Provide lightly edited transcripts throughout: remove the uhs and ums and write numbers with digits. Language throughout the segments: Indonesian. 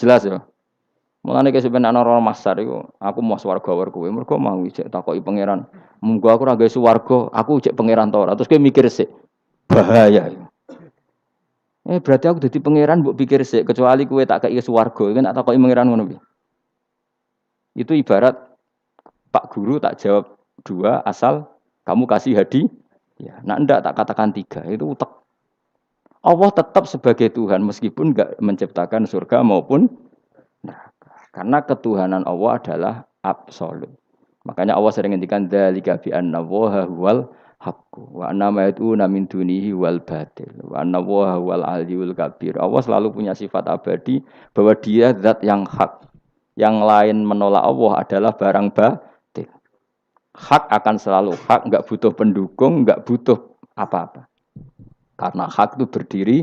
Jelas ya. Mulane ke sampeyan ana ora masar iku, aku mau swarga war kowe. Mergo mau ijek takoki pangeran. Munggo aku ora gawe swarga, aku ijek pangeran ta ora. Terus kowe mikir sik. Bahaya. Berarti aku dadi pangeran mbok pikir sik, kecuali kowe tak kei swarga, kan tak takoki pangeran ngono piye. Itu ibarat Pak Guru tak jawab 2 asal kamu kasih hadiah. Ya, nah ndak tak katakan 3. Itu utek. Allah tetap sebagai Tuhan meskipun enggak menciptakan surga maupun neraka. Karena ketuhanan Allah adalah absolut. Makanya Allah sering ngendikan dzalika bi anna Allaha huwal haqqu wa anna ma yad'una min dunihi wal batil wa anna Allaha huwal aliyyul kabir. Allah selalu punya sifat abadi bahwa dia zat yang hak. Yang lain menolak Allah adalah barang batil. Hak akan selalu hak, enggak butuh pendukung, enggak butuh apa-apa. Karena hak itu berdiri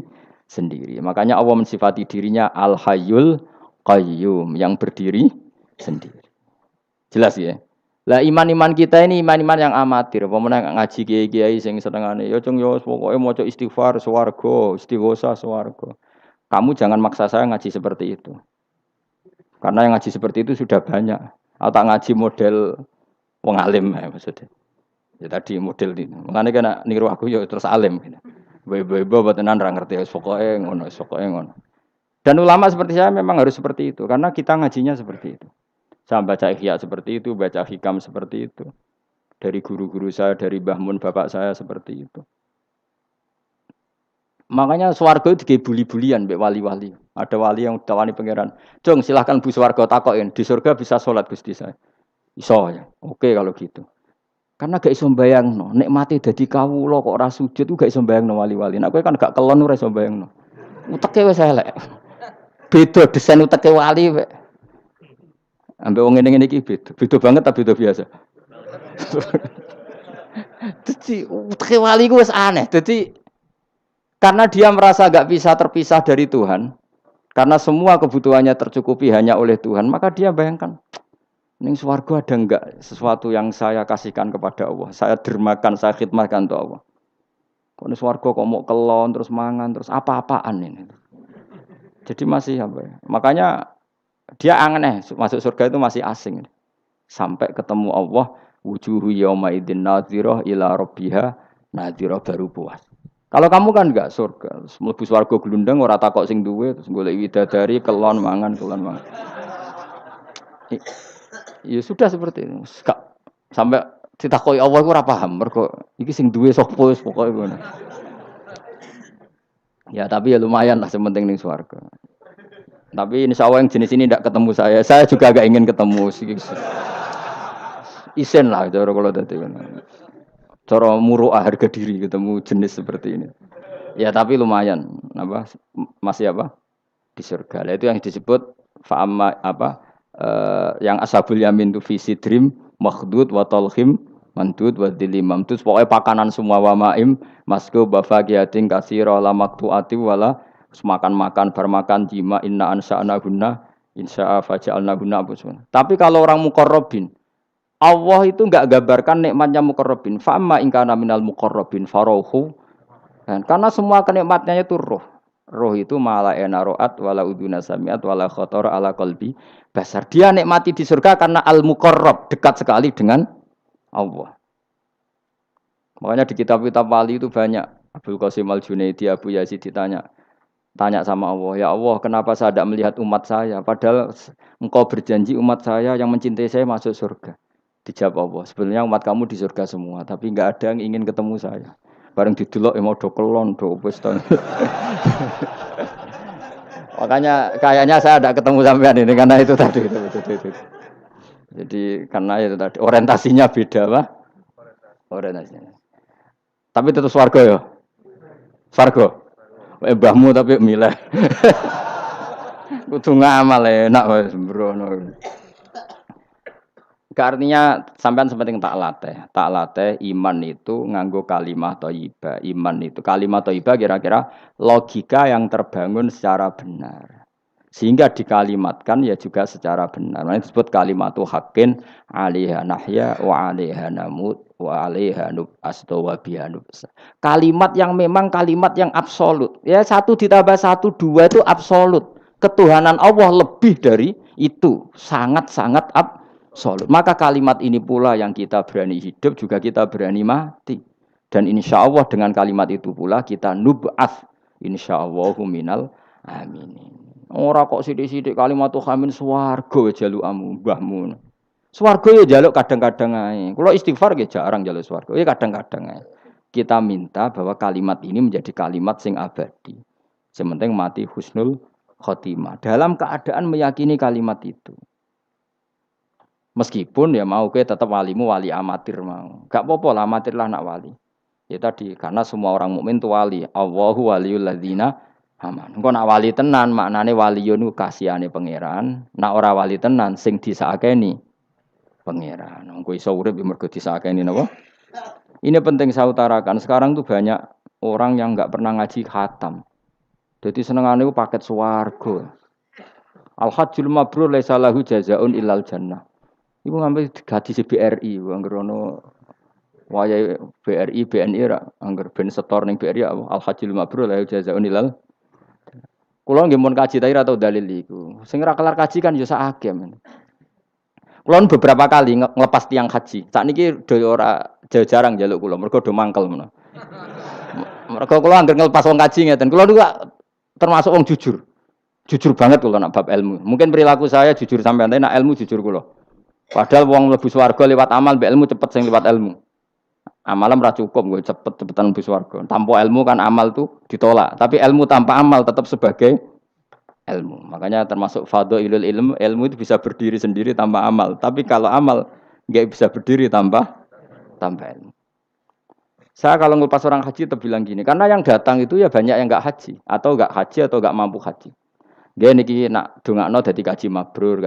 sendiri. Makanya Allah mensifati dirinya Al-Hayyul Qayyum yang berdiri sendiri. Jelas ya? Lah iman-iman kita ini iman-iman yang amatir. Pemenang ngaji kiai-kiai sing senengane ya cung yo pokoke maca istighfar swarga, istighosa swarga. Kamu jangan maksa saya ngaji seperti itu. Karena yang ngaji seperti itu sudah banyak. Atau ngaji model wong alim ya maksudnya. Ya tadi model ini. Makanya kena niru aku ya terus alim. Bebo tenan ra ngerti pokoke ngono, pokoke ngono. Dan ulama seperti saya memang harus seperti itu karena kita ngajinya seperti itu. Saya baca ihya seperti itu, baca hikam seperti itu. Dari guru-guru saya, dari Mbah Mun bapak saya seperti itu. Makanya swarga itu dibuli-bulian mbek wali-wali. Ada wali yang tawani pangeran. "Jong, silahkan Bu swarga takokin, di surga bisa sholat Gusti saya." Iso ya. Oke kalau gitu. Karena gak iso mbayangno, nek mati dadi kawula kok ora sujud ku gak iso mbayangno wali-wali. Nek kowe kan gak kelon ora iso mbayangno. Uteke wis elek. Beda desain uteke wali wek. Ambek wong ngene-ngene iki beda. Beda banget tapi beda biasa. Dadi uteke wali ku wis aneh. Dadi karena dia merasa gak bisa terpisah dari Tuhan, karena semua kebutuhannya tercukupi hanya oleh Tuhan, maka dia bayangkan, ning swarga ada enggak sesuatu yang saya kasihkan kepada Allah, saya dermakan, saya khidmatkan untuk Allah. Kok ning swarga kok mau kelon terus mangan terus apa-apaan ini. Jadi masih apa ya? Makanya dia aneh masuk surga itu masih asing. Sampai ketemu Allah, wujuhu yauma idzin nadhirah ila rabbiha nadhirah baru puas. Kalau kamu kan enggak surga, mlebu swarga glundeng ora takok sing duwe terus golek widadari kelon mangan. Ya sudah seperti itu. Sampai ditakoki Allah iku ora paham, mergo iki sing duwe sapa wis pokoke ngono. Ya tapi ya lumayan lah sementing ning swarga. Tapi insyaallah yang jenis ini tidak ketemu saya. Saya juga agak ingin ketemu. Isen lah cara kalau dadi ngono. Cara muru'ah harga diri ketemu jenis seperti ini. Ya tapi lumayan apa masih apa? Di surga. Nah, itu yang disebut fa'amma apa? Yang ashabul yamin tu fi sidrim makhdud wa talhim mandud wa dhillim mamdud. Pokoknya pakanan semua wa ma'im masku bafaqiyatin katsira la maqtu'ati wala makan-makan bermakan jima inna ansa'na gunna insya'a faja'alna gunna. Tapi kalau orang muqarrabin Allah itu enggak gambarkan nikmatnya muqarrabin. Fa'amma in kana minal muqarrabin faruhu. Karena semua kenikmatnya itu roh. Roh itu mala enaroat wala uduna samiat wala khotor ala qalbi basar. Dia nikmati di surga karena al-muqarrab, dekat sekali dengan Allah. Makanya di kitab-kitab wali itu banyak. Abdul Qasim Al-Junaidi, Abu Yazid tanya sama Allah, "Ya Allah, kenapa saya tidak melihat umat saya? Padahal Engkau berjanji umat saya yang mencintai saya masuk surga." Dijawab Allah, "Sebenarnya umat kamu di surga semua, tapi enggak ada yang ingin ketemu saya." Bareng didelok mau do kelon do wis to. Makanya kayaknya saya tidak ketemu sampean ini karena itu tadi itu. Jadi karena itu tadi orientasinya beda, Pak. Orientasinya. Tapi tetap swarga ya. Swarga. Mbahmu tapi milih. Kudu ngamal enak wis sembrono. Artinya sampean sepenting tak latih iman itu nganggo kalimah thayyibah. Iman itu kalimah thayyibah kira-kira logika yang terbangun secara benar. Sehingga dikalimatkan ya juga secara benar. Nah, disebut kalimatu haqqin 'alaiha nahya wa 'alaiha namut wa 'alaiha nub'astu wa biha nub'as. Kalimat yang memang kalimat yang absolut. Ya 1 ditambah 1 2 itu absolut. Ketuhanan Allah lebih dari itu, sangat-sangat absolut. Maka kalimat ini pula yang kita berani hidup, juga kita berani mati. Dan insya Allah dengan kalimat itu pula kita nub'ats insya Allahu minal aminin. Ora kok sithik-sithik kalimat Tuhan swarga jaluk amu mbahmu. Swarga ya jaluk kadang-kadang ae. Kula istighfar nggih jarang jaluk swarga. Ya kadang-kadang ae. Kita minta bahwa kalimat ini menjadi kalimat sing abadi. Sementing mati husnul khotimah. Dalam keadaan meyakini kalimat itu. Meskipun ya mau ke tetap walimu wali amatir mau. Gak apa-apa lah amatir lah nak wali. Ya tadi karena semua orang mukmin itu wali. Allahu waliyul ladzina aman. Engko nak wali tenan maknane waliyun kasihane pangeran. Nak ora wali tenan sing disakeni pangeran. Engko iso urip mergo disakeni napa? Ini penting saya utarakan. Sekarang tuh banyak orang yang enggak pernah ngaji khatam. Jadi senengane ku paket swarga. Al-hajjul mabrur laisa lahu jazaa'un illal jannah. Iku ngambil gaji BRI, angger ono wayahe BRI, BNI ra, angger ben setor ning BRI al-hajjul mabrur lahu jazaa'un illal. Kula nggih mun kaji ta ora tau dalil iku. Sing ora kelar kaji kan ya sakake men. Kula beberapa kali ngelepas tiang haji. Sakniki do ora jarang njaluk kula, mergo do mangkel menawa. Mergo kula anggere ngelepas wong kaji ngeten. Kula niku termasuk wong jujur. Jujur banget kula nak bab ilmu. Mungkin perilaku saya jujur sampean, tapi nak ilmu jujur kula. Padahal wong mlebu swarga lewat amal, mbek ilmu cepet sing lewat ilmu. Amalan ora cukup nggo cepet-cepetan mlebu swarga. Tanpa ilmu kan amal tuh ditolak, tapi ilmu tanpa amal tetap sebagai ilmu. Makanya termasuk fadhailul ilmu itu bisa berdiri sendiri tanpa amal. Tapi kalau amal enggak bisa berdiri tanpa ilmu. Saya kalau ngelepas orang haji bilang gini, karena yang datang itu ya banyak yang enggak haji atau enggak mampu haji. Nggih niki nak dongakno dadi kaji mabrur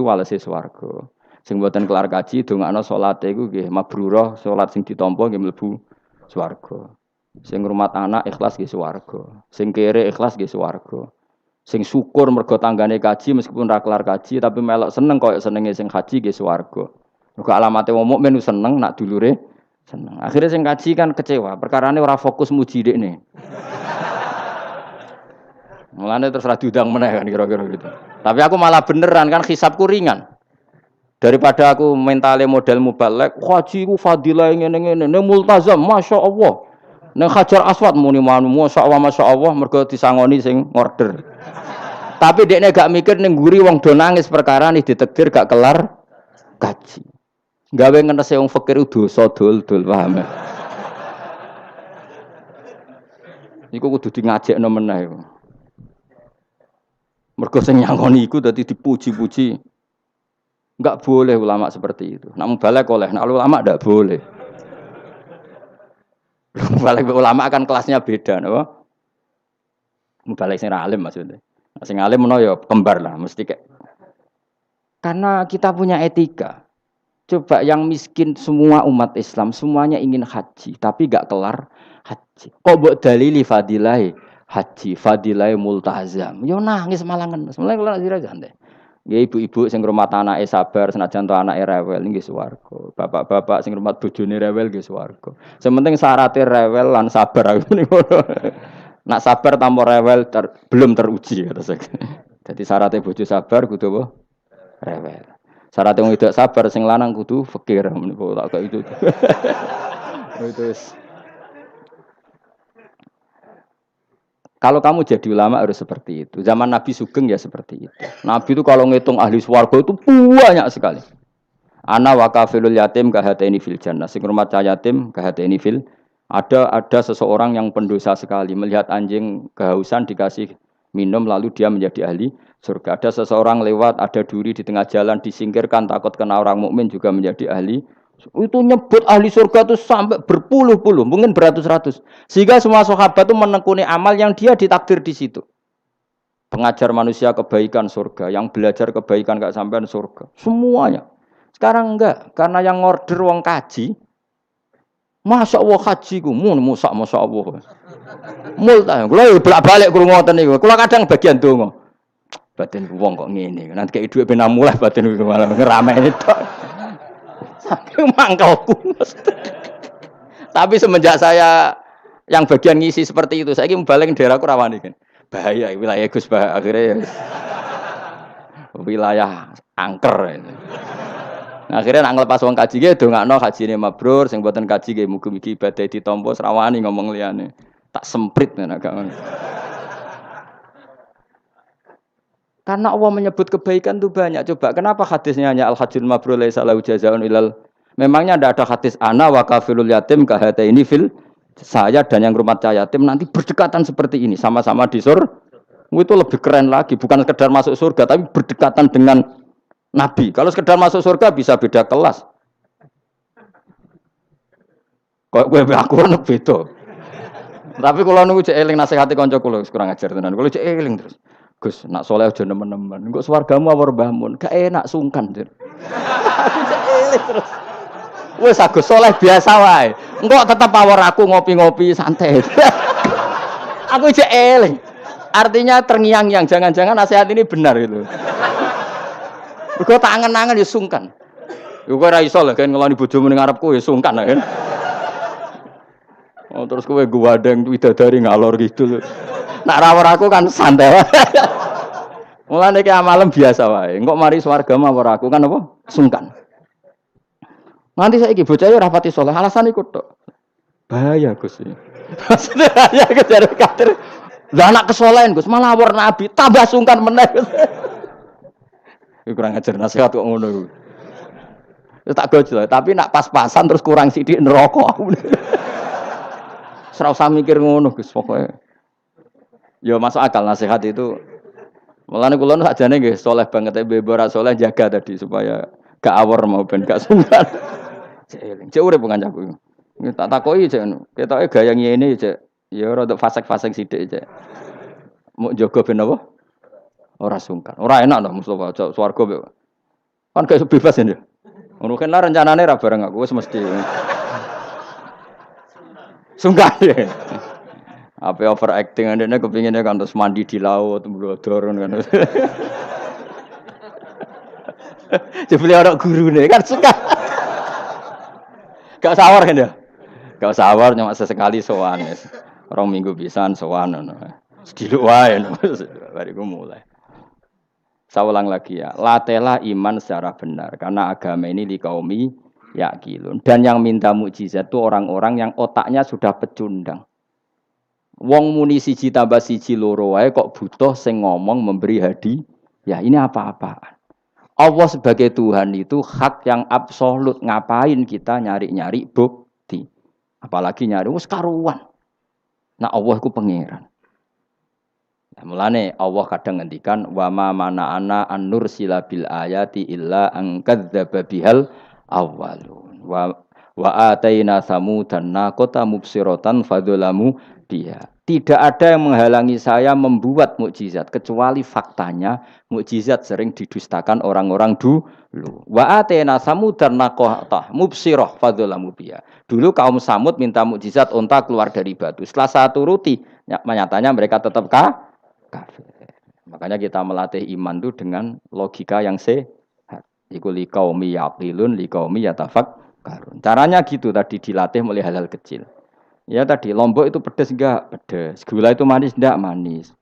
walese swarga. Sing mboten kelar kaji dongakno salate iku nggih mabrurah, salat sing ditampa nggih mlebu swarga. Sing ngrumat anak ikhlas nggih swarga. Sing kere ikhlas nggih swarga. Sing syukur mergo tanggane kaji meskipun ra kelar kaji tapi melok seneng koyo senenge sing haji nggih swarga. Mergo alamate wong mukmin seneng nak dulure seneng. Akhirnya sing kaji kan kecewa, perkarane ora fokus muji dekne. Mulane terus ra diundang meneh kan kira-kira gitu. Tapi aku malah beneran kan hisabku ringan. Daripada aku mentale model mubalek, haji ku fadilah ngene-ngene, ning multazam masyaallah. Ning Hajar Aswad muni manu masyaallah mergo disangoni sing order. Tapi dekne gak mikir ning nguri wong do nangis perkara nih ditakdir gak kelar kaji. Gawe ngenese wong fakir dosa dul-dul paham. Iku kudu di ngajekno meneh. Mergo sing nyangoni iku dadi dipuji-puji. Enggak boleh ulama seperti itu. Nak mubalek oleh, nak ulama enggak boleh. Mubalek ulama kan kelasnya beda, napa? Mubalek sing alim maksudnya. Sing alim menawa ya kembar lah, mesti kayak. Karena kita punya etika. Coba yang miskin semua umat Islam, semuanya ingin haji, tapi enggak kelar haji. Kok mbok dalili fadilah haji, fadilah multazam. Yo nangis malangan. Mulai kula sira santai. Ya ibu-ibu sing ngrumat anake sabar senajan to anake rewel nggih swarga. Bapak-bapak sing ngrumat bojone rewel nggih swarga. Sementing syaratnya rewel lan sabar aku niku. Nak sabar tanpa rewel belum teruji kata saya. Jadi syaratnya bojo sabar kudu apa? Rewel. Syaratnya wong wedok sabar sing lanang kudu fakir niku tak kayak itu. Itu. Kalau kamu jadi ulama harus seperti itu. Zaman Nabi Sugeng ya seperti itu. Nabi itu kalau ngitung ahli swarga itu banyak sekali. Ana wa kafilul yatim kahateni fil jannah. Sing rumah yatim kahateni fil. Ada seseorang yang pendosa sekali melihat anjing kehausan dikasih minum lalu dia menjadi ahli surga. Ada seseorang lewat ada duri di tengah jalan disingkirkan takut kena orang mukmin juga menjadi ahli. Itu nyebut ahli surga itu sampai berpuluh-puluh, mungkin beratus-ratus. Sehingga semua sahabat itu menekuni amal yang dia ditakdir di situ. Pengajar manusia kebaikan surga, yang belajar kebaikan gak sampean surga. Semuanya. Sekarang enggak, karena yang order wong kaji. Masya Allah haji ku, masya Allah. Multa, kalau bolak-balik kurang ngoten niku. Kalau kadang bagian dongo. Batin wong kok ngene. Nanti kayak duit pena mulai batin malah ngeramai itu. Saking mangkelku. Tapi semenjak saya yang bagian ngisi seperti itu, saya ingin balik daerahku rawani kan. Bahaya wilayah Gus Bah akhirnya ya wilayah angker. Nah, akhirnya nak ngelepas wong kaji ge dongakno kajine mabrur sing mboten kaji ge mugi-mugi ibadah ditampa srawani ngomong liyane. Tak semprit nek gak ngono. Karena Allah menyebut kebaikan itu banyak. Coba kenapa hadisnya hanya al-hajjul mabrur laisa lahu jazaa'un ilal. Memangnya tidak ada hadis ana wa kafilul yatim kahataini fil saya dan yang rumah yatim nanti berdekatan seperti ini sama-sama di surga. Itu lebih keren lagi, bukan sekedar masuk surga tapi berdekatan dengan Nabi. Kalau sekedar masuk surga bisa beda kelas. Kok gue aku ono beda. Tapi kalau nunggu cek eling nasihati kanca kula kurang ajar tenan. Kalau cek eling terus. Gus, nak soleh aja nemen-nemen. Engko swargamu apa mbahmun? Gak enak sungkan. Aku cek eling terus. Wes Agus soleh biasa wae. Engko tetep awor aku ngopi-ngopi santai. Aku cek eling. Artinya terngiang-ngiang, jangan-jangan nasihat ini benar gitu. Mergo tak angen-angen ya sungkan. Yo kowe ora iso lho kan ngeloni bojomu ning ngarepku ya sungkan kan. Oh terus kowe guwadeng widadari ngalor gitu. Nak rawor aku kan santai wae. Mulane ki amalem biasa wae. Engko mari swarga mawar aku kan apa? Sungkan. Nanti saiki bocah ora pati saleh, alasan iku tok. Bahaya Gus. Maksudnya bahaya kejar kader. Lah anak kesolehan Gus, malah war nabi, tambah sungkan meneh. Kurang ajar nasihat kok ngono. Tak gojol, tapi nak pas-pasan terus kurang sithik neraka. Ora usah mikir ngono Gus pokoke. Ya masuk akal nasihat itu. Mulane kula sakjane nggih saleh banget bebo ora saleh jaga tadi supaya gak awor mau ben gak sungkan. Cek urip kancaku. Tak takoki cek ketoke gaya ngene cek. Ya rada fasek-fasek sithik cek. Mau jaga ben apa? Ora sungkan. Ora enak lho Mustofa swarga. Kan gak bebas ya. Ngono kan lah rencanane ra bareng aku wis mesti. Sungkan ya. Apa overacting ndekne kepingine kan terus mandi di laut, mblodor kan. Jebule ana gurune kan suka. Gak sawar kan ya? Gak sawar cuma sesekali sowan wis. 2 minggu pisan sowan ngono. Sediluk wae bariku mulai. Saya ulang lagi ya, latela iman secara benar karena agama ini di kaumi yakilun dan yang minta mukjizat itu orang-orang yang otaknya sudah pecundang. Wong muni siji tambah siji loro wae kok butuh sing ngomong memberi hadiah. Ya ini apa-apaan. Allah sebagai Tuhan itu hak yang absolut. Ngapain kita nyari-nyari bukti? Apalagi nyari wis karuan. Nah Allah itu pangeran. Nah, mulane Allah kadang ngendikan wa ma mana'ana an nursila bil ayati illa an kadzdzaba bihal awwalun. Wa ataina samudan naqata mubsiratan fadzalamu biha. Tidak ada yang menghalangi saya membuat mukjizat kecuali faktanya mukjizat sering didustakan orang-orang dulu. Wa atena samudan naqata mubsirah fadzalamu biha. Dulu kaum Samud minta mukjizat unta keluar dari batu. Setelah saya turuti, nyatanya mereka tetap kafir. Makanya kita melatih iman itu dengan logika yang sehat. Iku liqaumi yaqilun liqaumi yatafakkarun. Caranya gitu tadi dilatih mulai hal-hal kecil. Ya tadi lombok itu pedes enggak? Pedes. Gula itu manis enggak? Manis.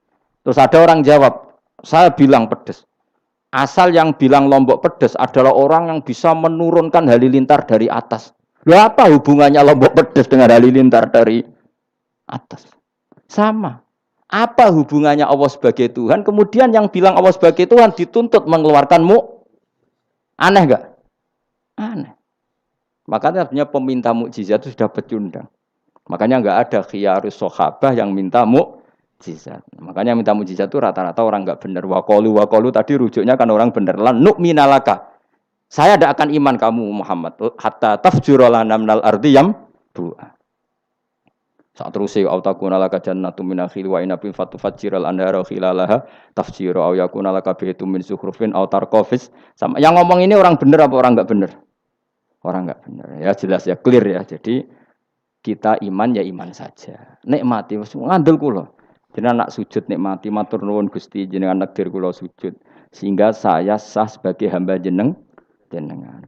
Terus ada orang jawab, saya bilang pedes. Asal yang bilang lombok pedes adalah orang yang bisa menurunkan halilintar dari atas. Loh apa hubungannya lombok pedes dengan halilintar dari atas? Sama. Apa hubungannya Allah sebagai Tuhan? Kemudian yang bilang Allah sebagai Tuhan dituntut mengeluarkanmu. Aneh enggak? Aneh. Makanya artinya peminta mukjizat itu sudah pecundang. Makanya enggak ada khiyarus sahabah yang minta mukjizat. Makanya minta mukjizat itu rata-rata orang enggak benar. Waqalu tadi rujuknya kan orang benar. Lan nu'minalaka. Saya tidak akan iman kamu Muhammad hatta tafjura lana minal ardi yambu'a. Saat terus ya autakuna laka jannatum min akhil wa inabin fatufajjiral anhara khilalaha tafjira au yakuna laka baitum min zukhrufin aw tarqafis. Sama yang ngomong ini orang benar apa orang enggak benar? Orang enggak benar. Ya jelas ya clear ya. Jadi kita iman ya iman saja. Nikmati wis ngandel kula. Jenengan nak sujud nikmati matur nuwun Gusti jenengan nakdir kula sujud sehingga saya sah sebagai hamba jenengan.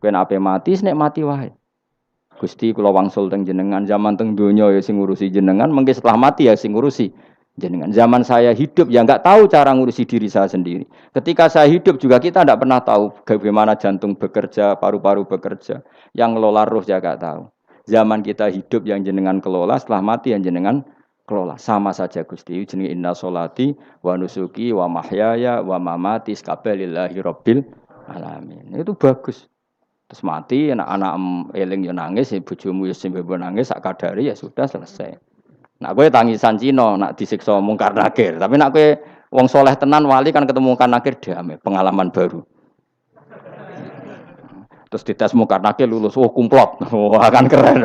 Kowe nek ape mati nikmati wae. Gusti kula wangsul teng jenengan zaman teng donya ya sing ngurusi jenengan, mengke setelah mati ya sing ngurusi jenengan. Zaman saya hidup ya nggak tahu cara ngurusi diri saya sendiri. Ketika saya hidup juga kita tidak pernah tahu bagaimana jantung bekerja, paru-paru bekerja. Yang ngelola roh ya nggak tahu. Zaman kita hidup yang jenengan kelola, setelah mati yang jenengan kelola. Sama saja Gusti. Jenenge inna sholati wa nusuki wa mahyaya wa mamati lillahi rabbil alamin. Itu bagus. Terus mati anak-anak eling yo nangis, bojomu yo sembe nangis sak kadare ya sudah selesai. Nak kowe tangisan Cina, nak disiksa mungkar nakir. Tapi nak kowe wong soleh tenan wali kan ketemu mungkar nakir damai, pengalaman baru. Terus dites mungkar nakir lulus, oh kumplot. Wah kan keren.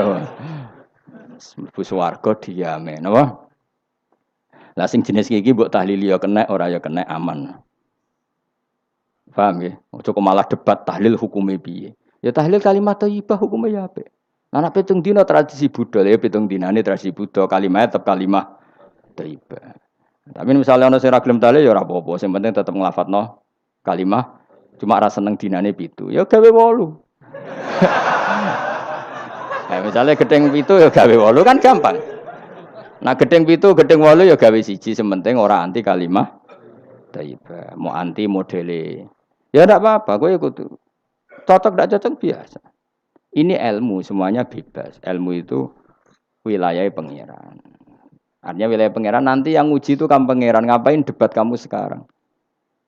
Mlebu swarga diame, napa? Lah sing jenis iki mbok tahlili ya kena, ora ya kena aman. Paham ya? Ojo malah debat tahlil hukume piye. Ya tahlil kalimat thayyibah hukume ya apik. Anak pitung dina tradisi Buddha, ya pitung dinane tradisi Buddha, kalimat tetap kalimah thayyibah. Tapi misalnya ana sing ra gelem tahlil ya ora apa-apa, sing penting tetep nglafatno kalimah, cuma ra seneng dinane 7. Ya gawe 8. Misalnya gedeng 7 ya gawe 8 kan gampang. Nah gedeng 7, gedeng 8 ya gawe 1, sing penting ora anti kalimah thayyibah, mau anti modele. Ya ndak apa-apa, kowe kudu cocok ndak cocok biasa. Ini ilmu, semuanya bebas. Ilmu itu wilayah pangeran. Artinya wilayah pangeran, nanti yang uji itu kamu pangeran. Ngapain debat kamu sekarang?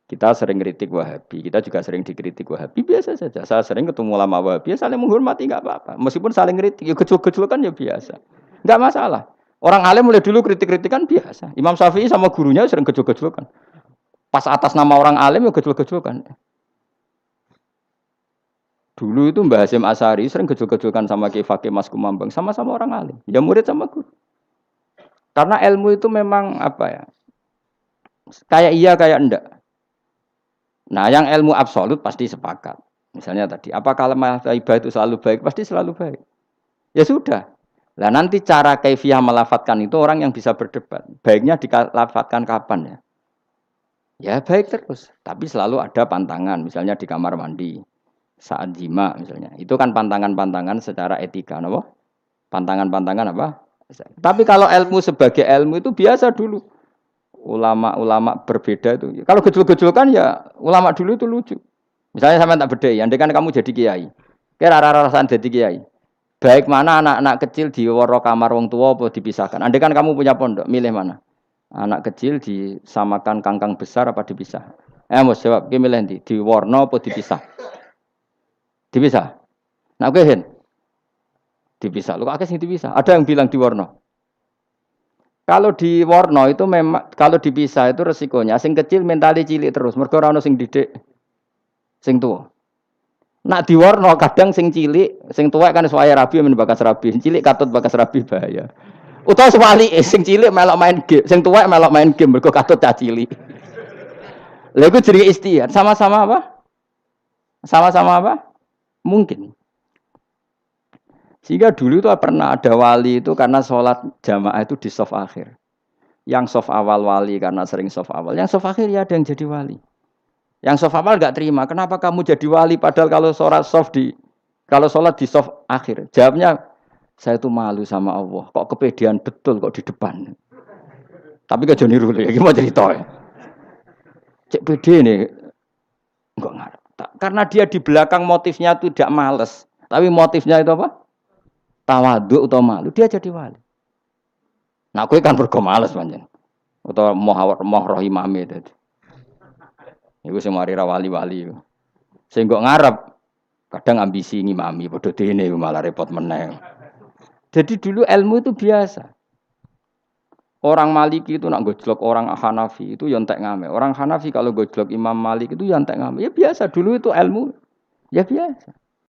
Kita sering kritik Wahabi, kita juga sering dikritik Wahabi, biasa saja. Saya sering ketemu ulama Wahabi, saling menghormati, nggak apa-apa. Meskipun saling kritik, ya gejol-gejol kan ya biasa. Nggak masalah. Orang alim mulai dulu kritik-kritikan biasa. Imam Syafi'i sama gurunya sering gejol-gejol kan. Pas atas nama orang alim ya gejol-gejol kan. Dulu itu Mbah Hasyim Asy'ari sering gejol-gejolkan sama Ki Fakih Mas Kumambang, sama-sama orang alim. Ya murid sama guru. Karena ilmu itu memang apa ya? Kayak iya kayak enggak. Nah, yang ilmu absolut pasti sepakat. Misalnya tadi, apa kalimat thayyibah itu selalu baik? Pasti selalu baik. Ya sudah. Lah nanti cara kaifiyah melafatkan itu orang yang bisa berdebat. Baiknya dilafatkan kapan ya? Ya baik terus, tapi selalu ada pantangan, misalnya di kamar mandi. Saat jima misalnya, itu kan pantangan-pantangan secara etika, apa? Pantangan-pantangan apa? Tapi kalau ilmu sebagai ilmu itu biasa dulu. Ulama-ulama berbeda itu. Kalau gejol-gejolkan ya ulama dulu itu lucu. Misalnya sampai tak bedai, andai kan kamu jadi kiai, kira rasa-rasaan jadi kiai. Baik mana anak-anak kecil di woro kamar wong tua apa dipisahkan. Andai kan kamu punya pondok, milih mana? Anak kecil disamakan kangkang besar apa dipisah? Mas jawab, milih nanti di warna apa dipisah? Dipisah. Nah, oke, dipisah. Lu akeh sing dipisah. Ada yang bilang di warna. Kalau di warna itu memang kalau dipisah itu resikonya sing kecil mentali cilik terus. Mergo ora ono sing didik sing tua. Nak di warna kadang sing cilik, sing tua kan suwaya rabi men bakas rabi. Cilik katut bakas rabi bahaya. Utawa sebalike sing cilik melok main game, sing tua melok main game mergo katut cah cilik. Lha iku jenenge istihad. Sama-sama apa? Sama-sama apa? Mungkin. Sehingga dulu itu pernah ada wali itu karena sholat jamaah itu di shaf akhir. Yang shaf awal wali karena sering shaf awal. Yang shaf akhir ya ada yang jadi wali. Yang shaf awal enggak terima. Kenapa kamu jadi wali padahal kalau sholat di shaf akhir? Jawabnya, saya itu malu sama Allah. Kok kepedean betul kok di depan. Tapi kok niru ya, gimana cerita ya? Cek pede nih. Enggak ngarep. Karena dia di belakang motifnya itu tidak males. Tapi motifnya itu apa? Tawaduk atau malu. Dia jadi wali. Nah, aku kan bergo males panjang. Atau moh rohimame itu. Iku sing mari ra wali-wali. Sing kok ngarep kadang ambisi ngimami padha dene malah repot meneh. Jadi dulu ilmu itu biasa. Orang Maliki itu nak gojlok orang Hanafi itu ya entek ngame. Orang Hanafi kalau gojlok Imam Malik itu ya entek ngame. Ya biasa dulu itu ilmu. Ya biasa.